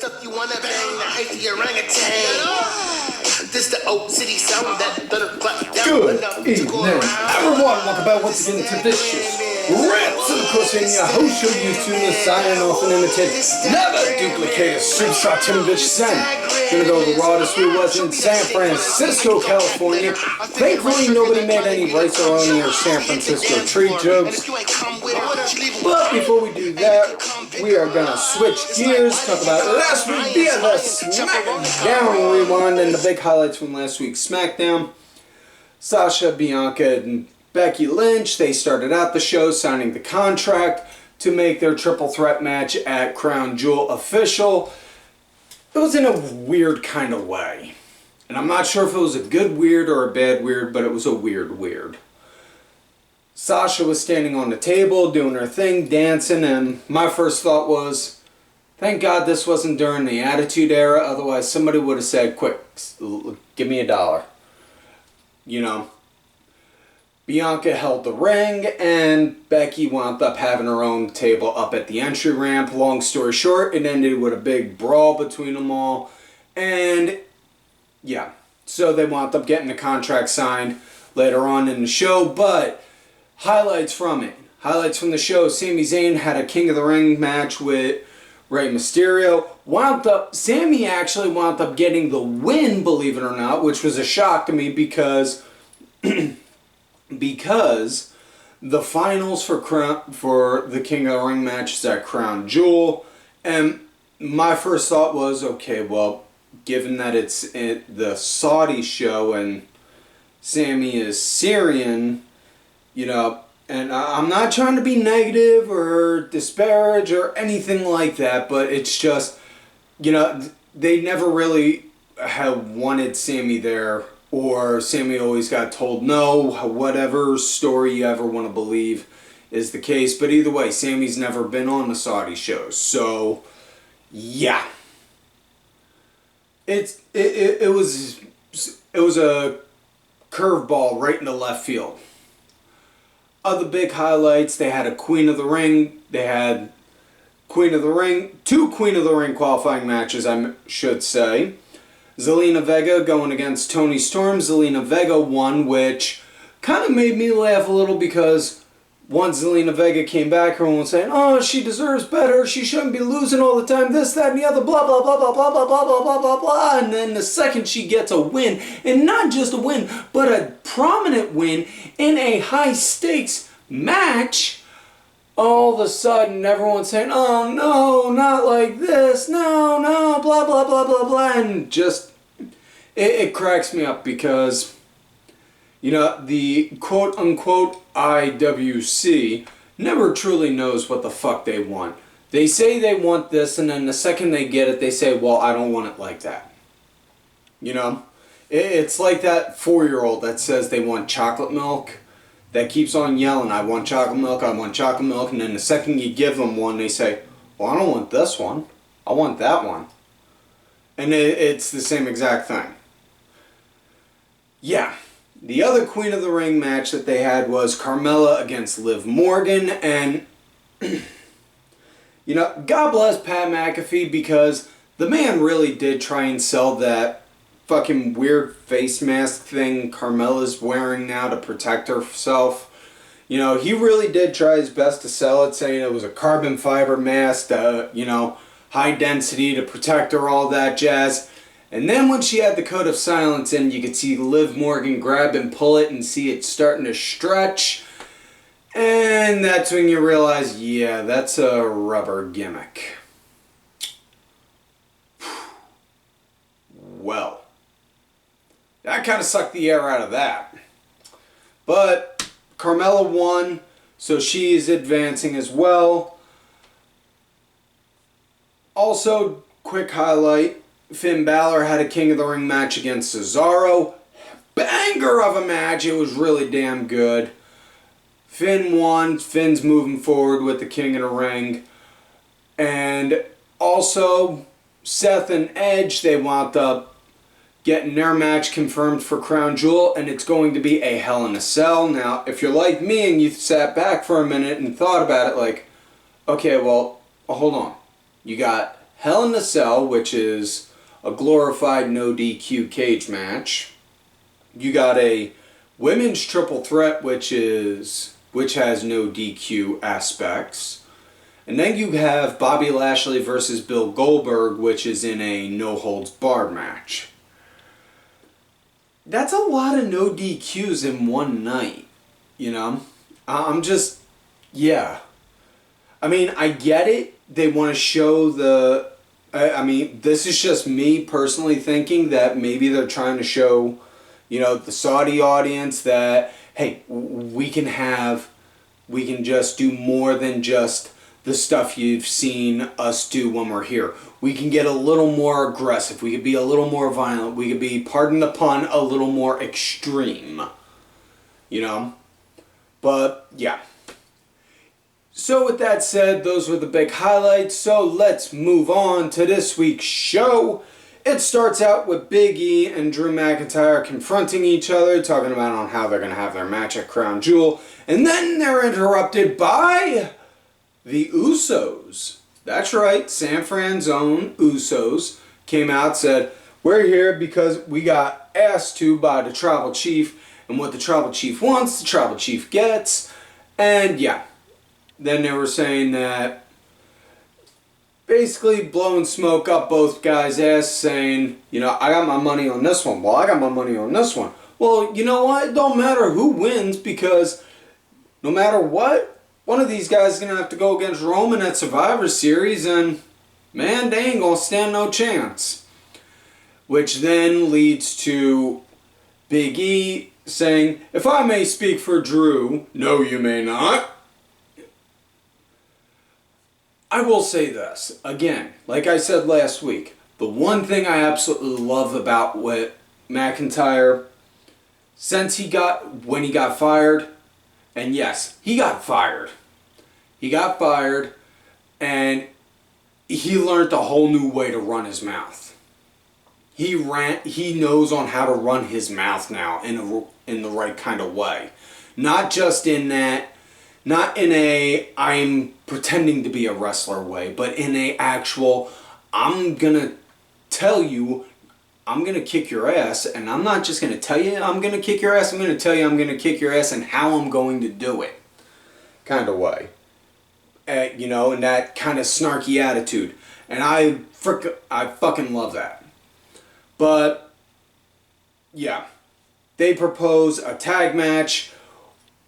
stuff you wanna bang, the height of your orangutan. This the old city sound that thunder clap down. Good evening, everyone. Welcome back once again to this Rants and Pushing your host show YouTube signing off and imitate never duplicate a superstar Tim Sen. Gonna go to Raw this week was in San Francisco, California. Thankfully nobody made any race-a-roni or San Francisco tree jokes. But before we do that, we are gonna switch gears, talk about last week via the SmackDown Rewind and the big highlights from last week's SmackDown. Sasha, Bianca, and Becky Lynch, they started out the show signing the contract to make their triple threat match at Crown Jewel official. It was in a weird kind of way. And I'm not sure if it was a good weird or a bad weird, but it was a weird. Sasha was standing on the table, doing her thing, dancing, and my first thought was, thank God this wasn't during the Attitude Era, otherwise somebody would have said, quick, give me $1. You know. Bianca held the ring, and Becky wound up having her own table up at the entry ramp. Long story short, it ended with a big brawl between them all. And, yeah, so they wound up getting the contract signed later on in the show. But, highlights from it. Highlights from the show, Sami Zayn had a King of the Ring match with Rey Mysterio. Sami actually wound up getting the win, believe it or not, which was a shock to me because... because the finals for the King of the Ring match is at Crown Jewel, and my first thought was, okay, well, given that it's the Saudi show and Sami is Syrian, you know, and I'm not trying to be negative or disparage or anything like that, but it's just, you know, they never really have wanted Sami there. Or Sami always got told no, whatever story you ever want to believe is the case. But either way, Sami's never been on the Saudi shows. So, yeah. It was a curveball right into left field. Other big highlights, they had a Queen of the Ring. They had two Queen of the Ring qualifying matches, I should say. Zelina Vega going against Toni Storm. Zelina Vega won, which kind of made me laugh a little because once Zelina Vega came back, everyone was saying, oh, she deserves better, she shouldn't be losing all the time, this, that, and the other, blah, blah, blah, blah, blah, blah, blah, blah, blah, blah, blah. And then the second she gets a win, and not just a win, but a prominent win in a high-stakes match, all of a sudden everyone's saying, oh, no, not like this, no, blah, blah, blah, blah, blah, and just... It cracks me up because, you know, the quote-unquote IWC never truly knows what the fuck they want. They say they want this, and then the second they get it, they say, well, I don't want it like that. You know? It's like that 4-year-old that says they want chocolate milk, that keeps on yelling, I want chocolate milk, and then the second you give them one, they say, well, I don't want this one, I want that one. And it's the same exact thing. Yeah, the other Queen of the Ring match that they had was Carmella against Liv Morgan, and, you know, God bless Pat McAfee because the man really did try and sell that fucking weird face mask thing Carmella's wearing now to protect herself. You know, he really did try his best to sell it, saying it was a carbon fiber mask, you know, high density to protect her, all that jazz. And then when she had the Code of Silence in, you could see Liv Morgan grab and pull it and see it starting to stretch. And that's when you realize, yeah, that's a rubber gimmick. Well, that kind of sucked the air out of that. But Carmella won, so she is advancing as well. Also, quick highlight. Finn Balor had a King of the Ring match against Cesaro. Banger of a match. It was really damn good. Finn won. Finn's moving forward with the King of the Ring. And also, Seth and Edge, they wound up getting their match confirmed for Crown Jewel, and it's going to be a Hell in a Cell. Now, if you're like me and you sat back for a minute and thought about it, like, okay, well, hold on. You got Hell in a Cell, which is a glorified no DQ cage match. You got a women's triple threat, which has no DQ aspects. And then you have Bobby Lashley versus Bill Goldberg, which is in a no holds barred match. That's a lot of no DQs in one night, you know? I'm just, yeah. I mean, I get it. They want to show the, I mean, this is just me personally thinking that maybe they're trying to show, you know, the Saudi audience that, hey, we can just do more than just the stuff you've seen us do when we're here. We can get a little more aggressive. We could be a little more violent. We could be, pardon the pun, a little more extreme. You know? But, yeah. So with that said, those were the big highlights. So let's move on to this week's show. It starts out with Big E and Drew McIntyre confronting each other, talking about on how they're going to have their match at Crown Jewel. And then they're interrupted by the Usos. That's right, San Fran's own Usos came out, said, we're here because we got asked to by the Tribal Chief, and what the Tribal Chief wants, the Tribal Chief gets. And yeah, then they were saying that, basically blowing smoke up both guys' ass, saying, you know, I got my money on this one. Well, I got my money on this one. Well, you know what? It don't matter who wins, because no matter what, one of these guys is going to have to go against Roman at Survivor Series, and man, they ain't going to stand no chance. Which then leads to Big E saying, if I may speak for Drew, no you may not. I will say this, again, like I said last week, the one thing I absolutely love about what McIntyre, when he got fired, and yes, he got fired. He got fired, and he learned a whole new way to run his mouth. He knows on how to run his mouth now in the right kind of way. Not just in that, not in a I'm pretending to be a wrestler way, but in a actual, I'm gonna tell you, I'm gonna kick your ass, and I'm not just gonna tell you I'm gonna kick your ass, I'm gonna tell you I'm gonna kick your ass and how I'm going to do it. Kind of way. You know, and that kind of snarky attitude. And I fucking love that. But, yeah. They propose a tag match.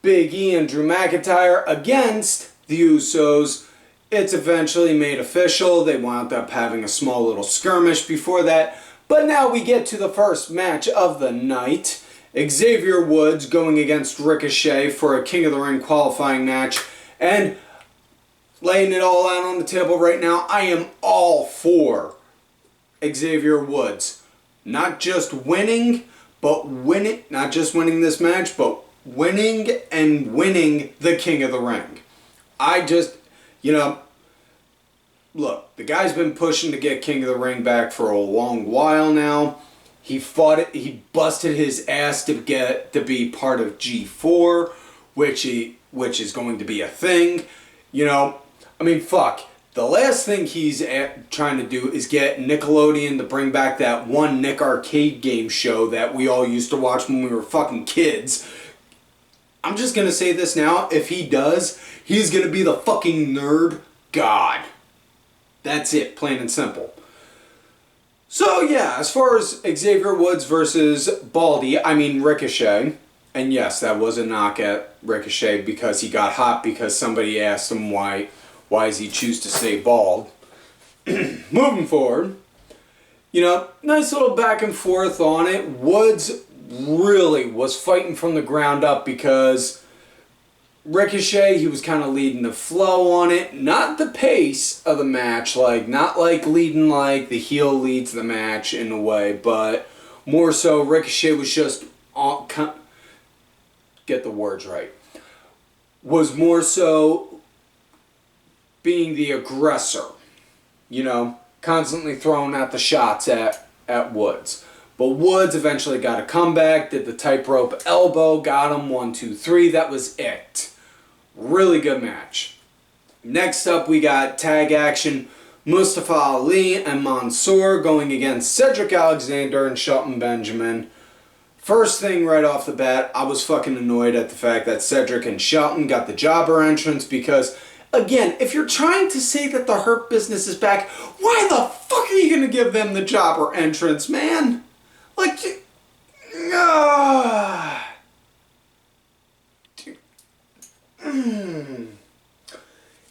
Big E and Drew McIntyre against the Usos. It's eventually made official. They wound up having a small little skirmish before that. But now we get to the first match of the night. Xavier Woods going against Ricochet for a King of the Ring qualifying match. And laying it all out on the table right now, I am all for Xavier Woods. Not just winning, but winning. Not just winning this match, but winning and winning the King of the Ring. I just, you know, look, the guy's been pushing to get King of the Ring back for a long while now. He fought it. He busted his ass to be part of G4, which is going to be a thing. You know, I mean, fuck. The last thing he's trying to do is get Nickelodeon to bring back that one Nick Arcade game show that we all used to watch when we were fucking kids. I'm just going to say this now. If he does, he's going to be the fucking nerd god. That's it, plain and simple. So yeah, as far as Xavier Woods versus Ricochet, and yes, that was a knock at Ricochet because he got hot because somebody asked him why does he choose to stay bald. Moving forward, you know, nice little back and forth on it. Woods really was fighting from the ground up because Ricochet, he was kind of leading the flow on it. Not the pace of the match, not like leading like the heel leads the match in a way, but more so Ricochet was just, get the words right, was more so being the aggressor, you know, constantly throwing out the shots at Woods. But Woods eventually got a comeback, did the tightrope elbow, got him 1, 2, 3. That was it. Really good match. Next up, we got tag action Mustafa Ali and Mansoor going against Cedric Alexander and Shelton Benjamin. First thing right off the bat, I was fucking annoyed at the fact that Cedric and Shelton got the jobber entrance because, again, if you're trying to say that the Hurt Business is back, why the fuck are you gonna give them the jobber entrance, man? Like,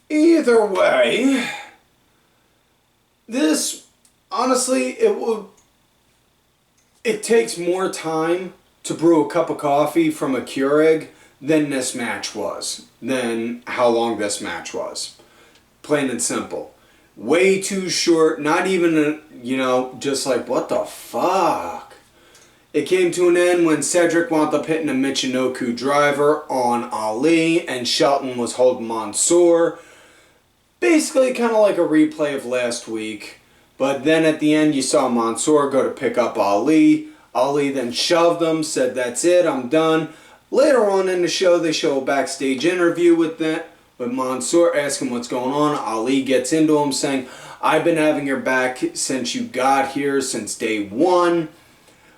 Either way, this, honestly, it takes more time to brew a cup of coffee from a Keurig than this match was, than how long this match was. Plain and simple. Way too short, not even, just like, what the fuck? It came to an end when Cedric wound up hitting a Michinoku driver on Ali and Shelton was holding Mansoor. Basically kind of like a replay of last week. But then at the end you saw Mansoor go to pick up Ali. Ali then shoved him, said that's it, I'm done. Later on in the show they show a backstage interview with Mansoor asking what's going on. Ali gets into him saying, I've been having your back since you got here, since day one.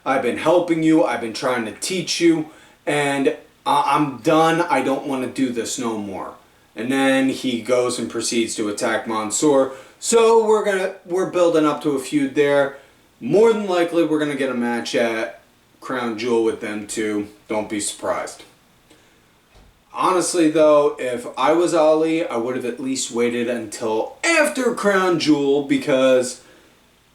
I've been helping you, I've been trying to teach you, and I'm done, I don't want to do this no more. And then he goes and proceeds to attack Mansoor. So we're building up to a feud there. More than likely we're gonna get a match at Crown Jewel with them too. Don't be surprised. Honestly though, if I was Ali, I would have at least waited until after Crown Jewel, because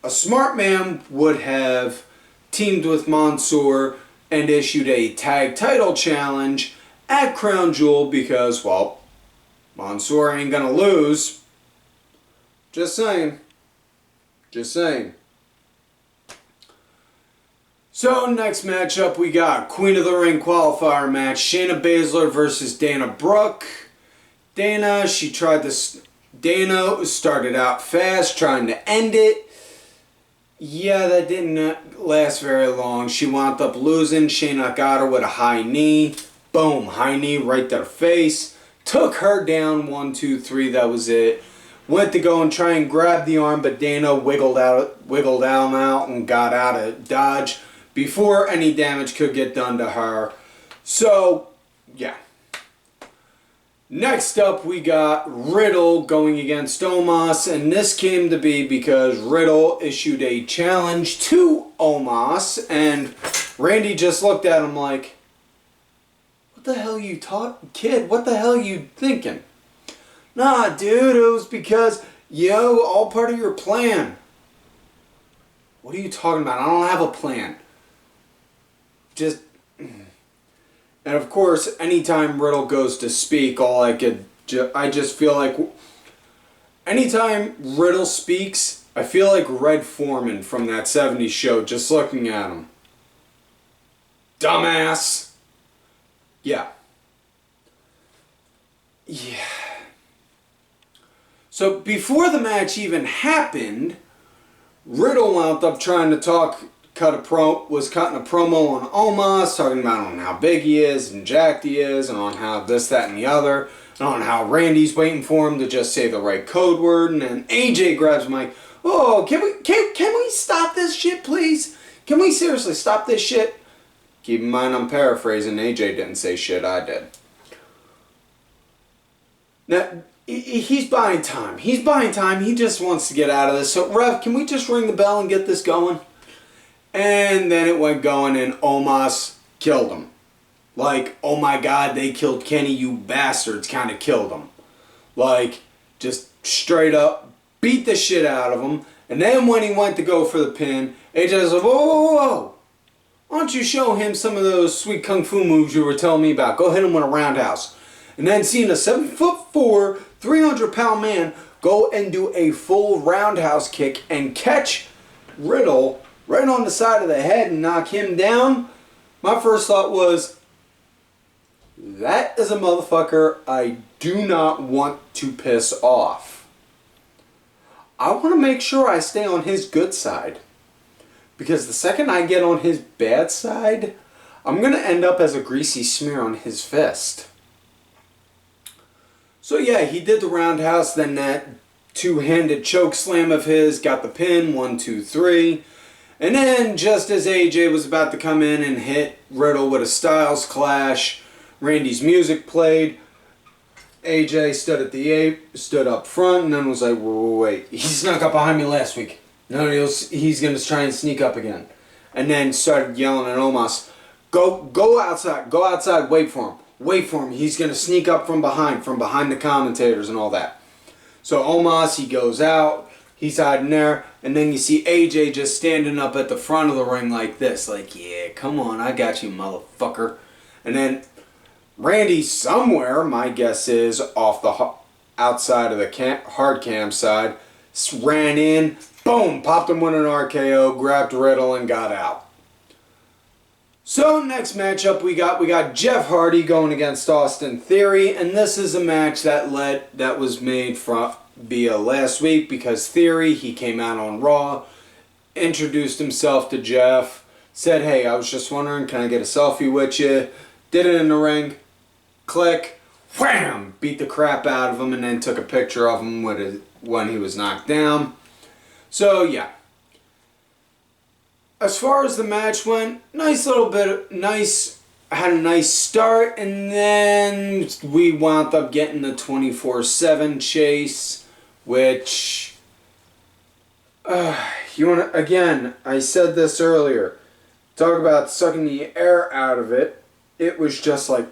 a smart man would have teamed with Mansoor and issued a tag title challenge at Crown Jewel because, well, Mansoor ain't gonna lose. Just saying. Just saying. So, next matchup we got Queen of the Ring qualifier match. Shayna Baszler versus Dana Brooke. Dana started out fast, trying to end it. Yeah, that didn't last very long. She wound up losing. Shayna got her with a high knee. Boom, high knee right to the face. Took her down, 1, 2, 3, that was it. Went to go and try and grab the arm, but Dana wiggled arm out and got out of dodge before any damage could get done to her. So, yeah. Next up, we got Riddle going against Omos, and this came to be because Riddle issued a challenge to Omos, and Randy just looked at him like, what the hell you kid, what the hell you thinking? Nah, dude, it was because, all part of your plan. What are you talking about? I don't have a plan. And of course, anytime Riddle goes to speak, I just feel like, anytime Riddle speaks, I feel like Red Foreman from that 70s show, just looking at him. Dumbass! Yeah. So before the match even happened, Riddle wound up trying to was cutting a promo on Omos, talking about on how big he is and jacked he is, and on how this, that, and the other, and on how Randy's waiting for him to just say the right code word, and then AJ grabs him like, oh, can we stop this shit, please? Can we seriously stop this shit? Keep in mind I'm paraphrasing, AJ didn't say shit, I did. Now, he's buying time. He just wants to get out of this. So, Rev, can we just ring the bell and get this going? And then it went going and Omos killed him. Like, oh my god, they killed Kenny, you bastards, kind of killed him. Like, just straight up beat the shit out of him. And then when he went to go for the pin, AJ was like, whoa, whoa, whoa. Why don't you show him some of those sweet kung fu moves you were telling me about? Go hit him with a roundhouse. And then seeing a 7'4", 300-pound man go and do a full roundhouse kick and catch Riddle right on the side of the head and knock him down, my first thought was, that is a motherfucker I do not want to piss off. I want to make sure I stay on his good side. Because the second I get on his bad side, I'm going to end up as a greasy smear on his fist. So yeah, he did the roundhouse, then that two-handed choke slam of his, got the pin, 1, 2, 3. And then, just as AJ was about to come in and hit Riddle with a Styles Clash, Randy's music played. AJ stood up front and then was like, wait, he snuck up behind me last week. No, he's going to try and sneak up again. And then started yelling at Omos, go outside, wait for him. He's going to sneak up from behind the commentators and all that. So Omos, he goes out, he's hiding there, and then you see AJ just standing up at the front of the ring like this, like, yeah, come on, I got you, motherfucker. And then Randy somewhere, my guess is, off the outside of the hard cam side, ran in, boom, popped him with an RKO, grabbed Riddle, and got out. So next matchup we got Jeff Hardy going against Austin Theory, and this is a match that was made via last week because Theory, he came out on Raw, introduced himself to Jeff, said, hey, I was just wondering, can I get a selfie with you? Did it in the ring, click, wham, beat the crap out of him, and then took a picture of him when he was knocked down. So yeah. As far as the match went, had a nice start, and then we wound up getting the 24/7 chase, which, again, I said this earlier, talk about sucking the air out of it, it was just like,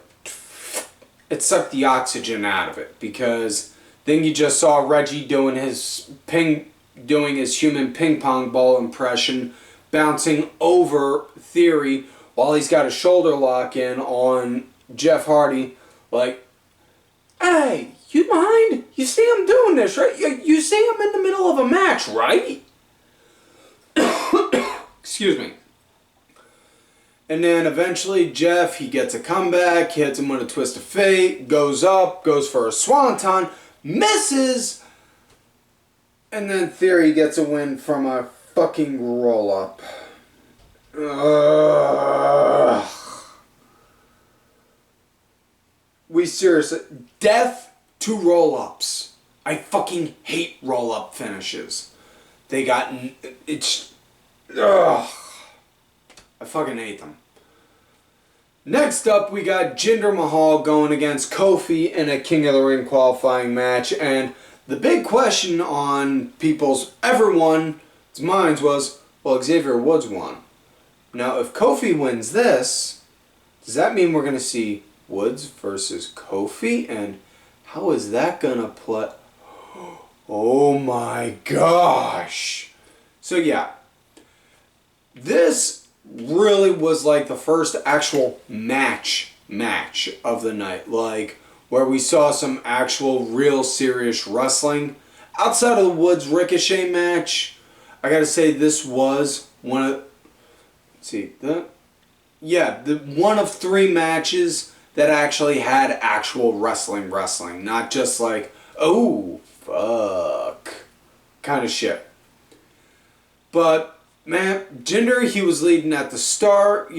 it sucked the oxygen out of it, because then you just saw Reggie doing his human ping pong ball impression, bouncing over Theory while he's got a shoulder lock in on Jeff Hardy, like, hey, you mind? You see him doing this, right? You see him in the middle of a match, right? Excuse me. And then eventually Jeff, he gets a comeback, hits him with a twist of fate, goes up, goes for a swanton, misses, and then Theory gets a win from a fucking roll-up. We seriously, death to roll-ups. I fucking hate roll-up finishes. I fucking hate them. Next up, we got Jinder Mahal going against Kofi in a King of the Ring qualifying match, and the big question on everyone's minds was, well, Xavier Woods won. Now, if Kofi wins this, does that mean we're going to see Woods versus Kofi? And how is that going to play? Oh my gosh. So yeah, this really was like the first actual match of the night. Like, where we saw some actual real serious wrestling. Outside of the Woods Ricochet match, I gotta say this was one of 3 matches that actually had actual wrestling, not just like, oh, fuck, kind of shit. But, man, Jinder, he was leading at the start,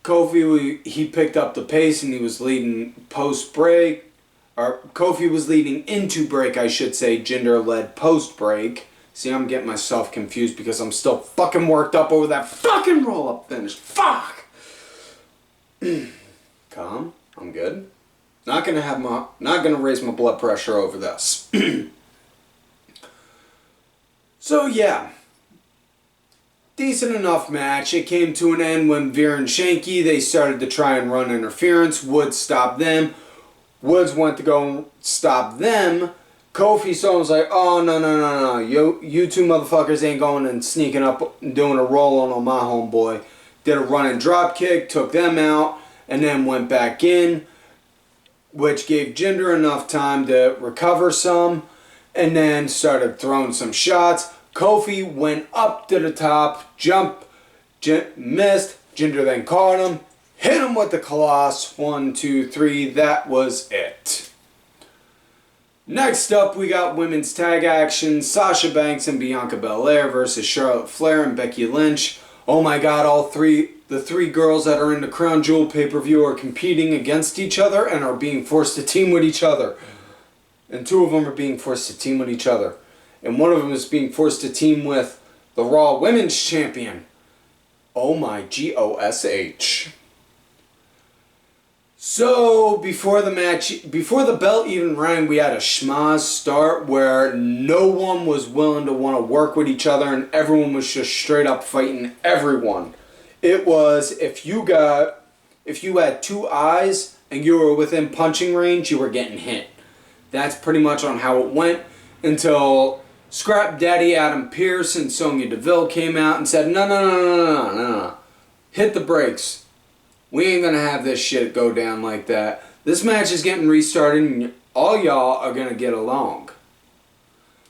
Kofi he picked up the pace and he was leading post-break. Or Kofi was leading into break, I should say. Jinder led post-break. See, I'm getting myself confused because I'm still fucking worked up over that fucking roll-up finish. Fuck! Calm. I'm good. Not gonna raise my blood pressure over this. So, yeah. Decent enough match. It came to an end when Veer and Shanky, they started to try and run interference. Woods stopped them. Woods went to go stop them. Kofi saw him, was like, oh, no. You two motherfuckers ain't going and sneaking up and doing a roll on my homeboy. Did a running drop kick, took them out, and then went back in, which gave Jinder enough time to recover some, and then started throwing some shots. Kofi went up to the top, jumped, missed. Jinder then caught him. Hit him with the Colossus. 1, 2, 3. That was it. Next up, we got women's tag action. Sasha Banks and Bianca Belair versus Charlotte Flair and Becky Lynch. Oh my god, the three girls that are in the Crown Jewel pay-per-view are competing against each other and are being forced to team with each other. and 2 of them are being forced to team with each other. And one of them is being forced to team with the Raw Women's Champion, Ghosh. So, before the match, before the belt even rang, we had a schmaz start where no one was willing to want to work with each other and everyone was just straight up fighting everyone. It was, if you had 2 eyes and you were within punching range, you were getting hit. That's pretty much on how it went until Scrap Daddy Adam Pearce and Sonya Deville came out and said, no. Hit the brakes. We ain't gonna have this shit go down like that. This match is getting restarted and all y'all are gonna get along.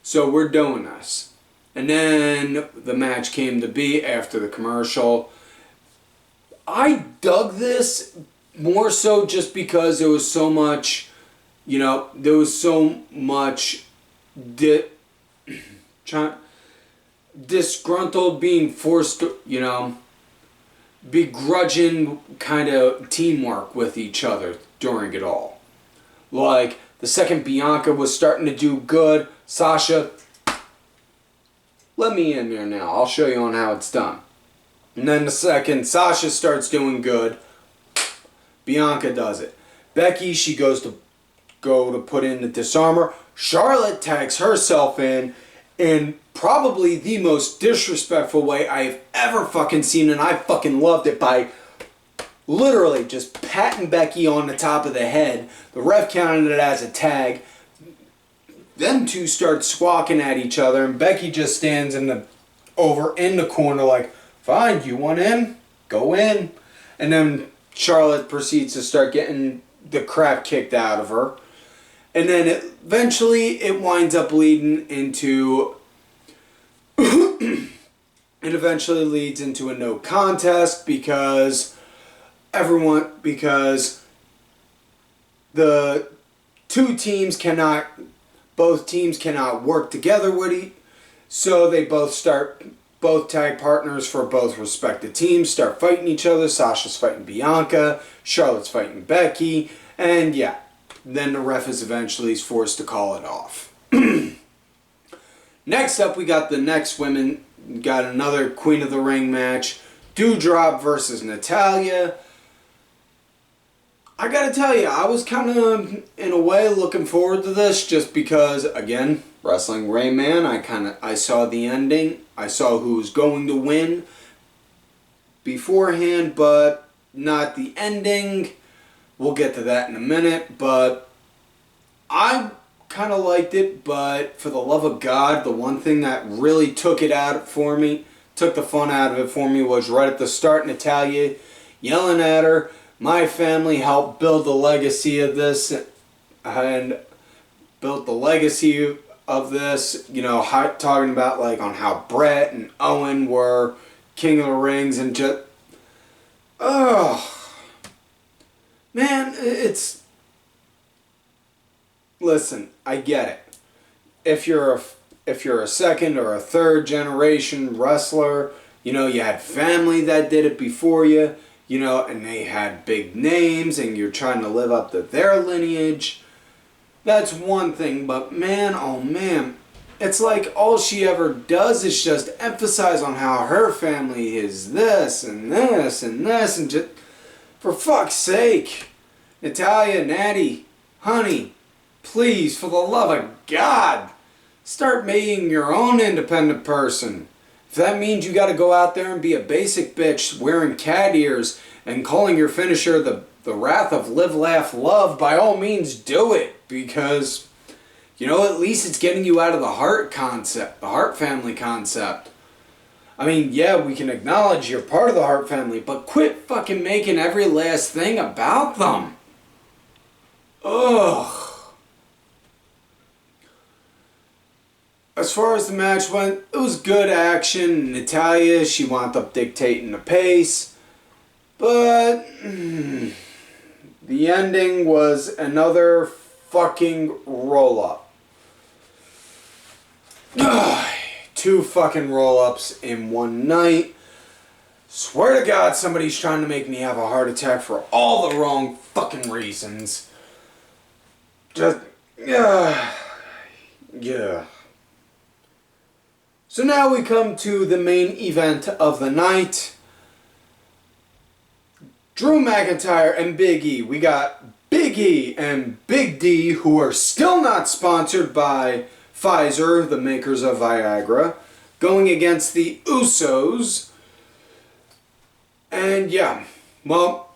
So we're doing this. And then the match came to be after the commercial. I dug this more so just because there was so much, there was so much disgruntled being forced to, begrudging kind of teamwork with each other during it all. Like, the second Bianca was starting to do good, Sasha, let me in there now, I'll show you on how it's done. And then the second Sasha starts doing good, Bianca does it. Becky, she goes to put in the disarmer. Charlotte tags herself in probably the most disrespectful way I've ever fucking seen, and I fucking loved it, by literally just patting Becky on the top of the head. The ref counted it as a tag. Them two start squawking at each other, and Becky just stands over in the corner like, fine, you want in? Go in. And then Charlotte proceeds to start getting the crap kicked out of her. And then eventually it winds up leading into it eventually leads into a no contest because the both teams cannot work together with each, so they both tag partners for both respective teams start fighting each other. Sasha's fighting Bianca, Charlotte's fighting Becky, and yeah, then the ref is eventually forced to call it off. Next up, we got the next women. We got another Queen of the Ring match. Doudrop versus Natalya. I gotta tell you, I was kind of, in a way, looking forward to this just because, again, Wrestling Rain Man, I saw the ending. I saw who was going to win beforehand, but not the ending. We'll get to that in a minute, but I kind of liked it, but for the love of God, the one thing that really took the fun out of it for me was right at the start, Natalya yelling at her, my family helped build the legacy of this, and built the legacy of this, talking about like on how Brett and Owen were King of the Rings, and just, man, listen, I get it. If you're a second or a third generation wrestler, you had family that did it before you, and they had big names and you're trying to live up to their lineage, that's one thing. But man, oh man, it's like all she ever does is just emphasize on how her family is this and this and this, and just, for fuck's sake, Natalya, Natty, honey, please, for the love of God, start being your own independent person. If that means you gotta go out there and be a basic bitch wearing cat ears and calling your finisher the Wrath of Live, Laugh, Love, by all means do it. Because, at least it's getting you out of the Hart concept, the Hart family concept. I mean, yeah, we can acknowledge you're part of the Hart family, but quit fucking making every last thing about them. Ugh. As far as the match went, it was good action. Natalya, she wound up dictating the pace. But the ending was another fucking roll-up. 2 fucking roll-ups in one night. Swear to God, somebody's trying to make me have a heart attack for all the wrong fucking reasons. Just, Yeah. So now we come to the main event of the night. Drew McIntyre and Big E. We got Big E and Big D, who are still not sponsored by Pfizer, the makers of Viagra, going against the Usos. And yeah, well,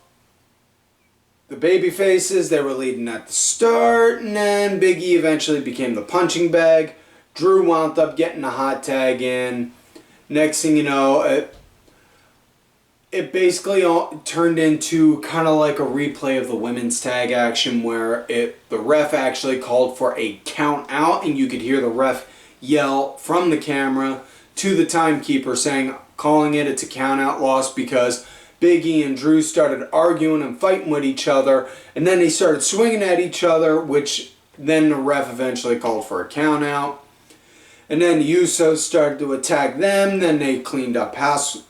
the baby faces, they were leading at the start, and then Big E eventually became the punching bag. Drew wound up getting a hot tag in. Next thing you know, it basically turned into kind of like a replay of the women's tag action where the ref actually called for a count out, and you could hear the ref yell from the camera to the timekeeper calling it's a count out loss because Big E and Drew started arguing and fighting with each other, and then they started swinging at each other, which then the ref eventually called for a count out. And then the Usos started to attack them, then they cleaned up house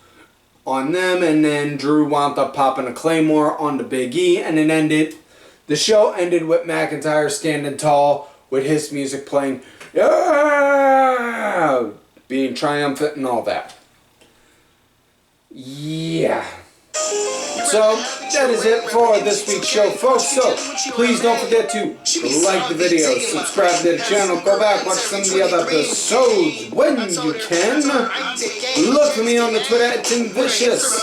on them, and then Drew wound up popping a Claymore onto Big E, and the show ended with McIntyre standing tall with his music playing, yeah, being triumphant and all that. Yeah. So, that is it for this week's show, folks. So, please don't forget to like the video, subscribe to the channel, go back, watch some of the other episodes when you can. Look for me on the Twitter at TimVicious.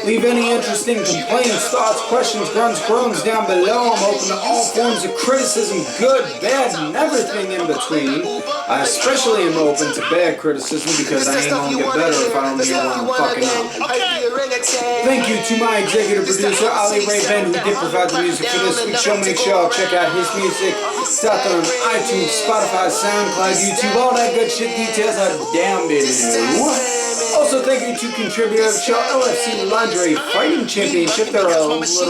Leave any interesting complaints, thoughts, questions, grunts, groans down below. I'm open to all forms of criticism, good, bad, and everything in between. I especially am open to bad criticism because I ain't gonna get better if I don't hear what I'm fucking up. Thank you to my executive producer, Ali Ray Ben, who did provide the music for this week's show. Make sure y'all check out his music. It's out there on iTunes, Spotify, SoundCloud, YouTube, all that good shit. Details are down below. Also, thank you to contributor of the show, LFC Lingerie Fighting Championship. There are a little bit of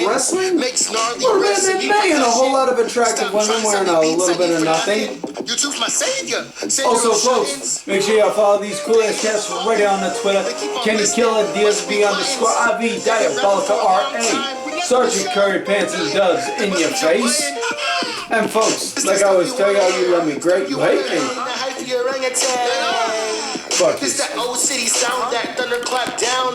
wrestling, a little bit of MMA, and a whole lot of attractive women wearing a little bit of nothing. Also, folks, make sure y'all follow these cool ass cats right here on the Twitter. Kenny Killer, DSB_IV, Diabolica RA, Sergeant Curry Pants and Dubs in your face. And folks, like I always tell y'all, you love me great, you hate me. Fuck this.